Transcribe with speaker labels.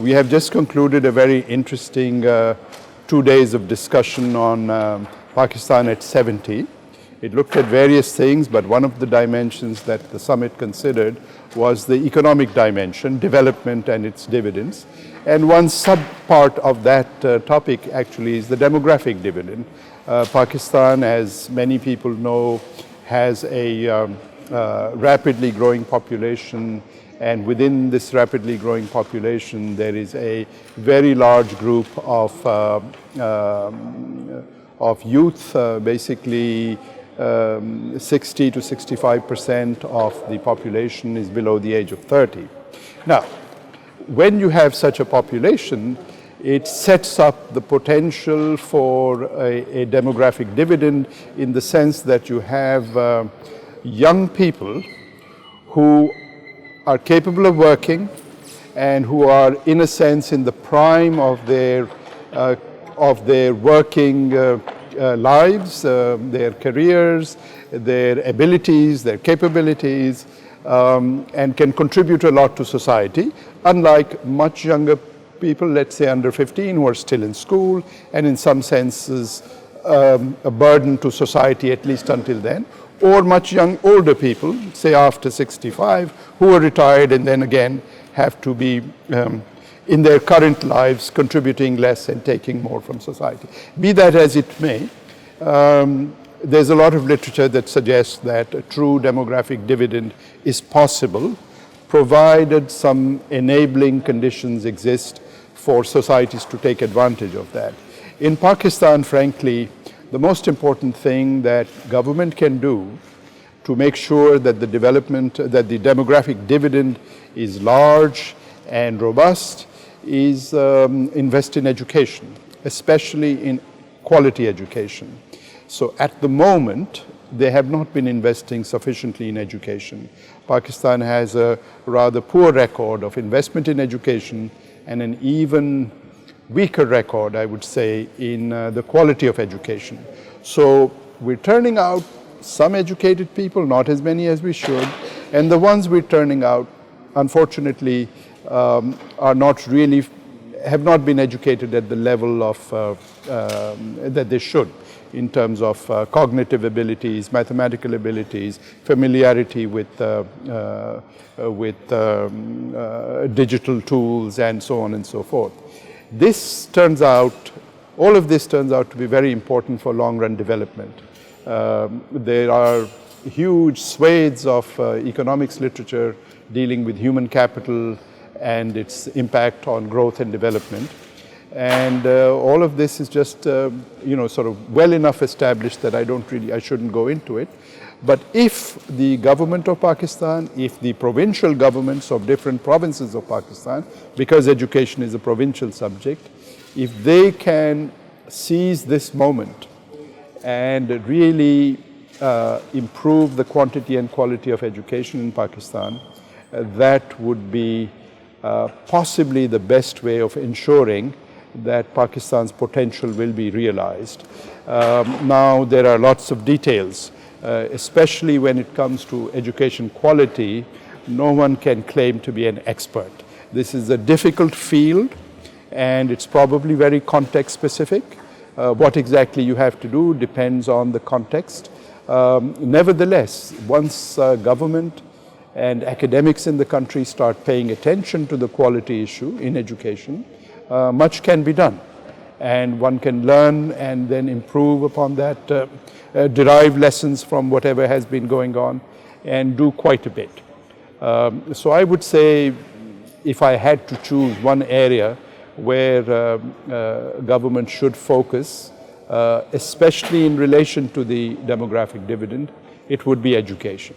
Speaker 1: We have just concluded a very interesting 2 days of discussion on Pakistan at 70. It looked at various things, but one of the dimensions that the summit considered was the economic dimension, development and its dividends. And one sub-part of that topic actually is the demographic dividend. Pakistan, as many people know, has a rapidly growing population, and within this rapidly growing population there is a very large group of youth, basically 60 to 65% of the population is below the age of 30. Now, when you have such a population, it sets up the potential for a demographic dividend in the sense that you have young people who are capable of working and who are, in a sense, in the prime of their working lives, their careers, their abilities, their capabilities, and can contribute a lot to society, unlike much younger people, let's say under 15, who are still in school and in some senses a burden to society, at least until then, or much older people, say after 65, who are retired and then again have to be in their current lives contributing less and taking more from society. Be that as it may, there's a lot of literature that suggests that a true demographic dividend is possible, provided some enabling conditions exist for societies to take advantage of that. In Pakistan, frankly, the most important thing that government can do to make sure that the demographic dividend is large and robust is invest in education, especially in quality education. So at the moment, they have not been investing sufficiently in education. Pakistan has a rather poor record of investment in education and an even weaker record, I would say, in the quality of education. So we're turning out some educated people, not as many as we should, and the ones we're turning out, unfortunately, have not been educated at the level of that they should, in terms of cognitive abilities, mathematical abilities, familiarity with digital tools, and so on and so forth. All of this turns out to be very important for long-run development. There are huge swathes of economics literature dealing with human capital and its impact on growth and development. And all of this is just, sort of well enough established that I shouldn't go into it. But if the government of Pakistan, if the provincial governments of different provinces of Pakistan, because education is a provincial subject, if they can seize this moment and really improve the quantity and quality of education in Pakistan, that would be possibly the best way of ensuring that Pakistan's potential will be realized. Now there are lots of details, especially when it comes to education quality. No one can claim to be an expert. This is a difficult field and it's probably very context specific. What exactly you have to do depends on the context. Nevertheless, once government and academics in the country start paying attention to the quality issue in education, much can be done, and one can learn and then improve upon that, derive lessons from whatever has been going on, and do quite a bit. So I would say, if I had to choose one area where government should focus, especially in relation to the demographic dividend, it would be education.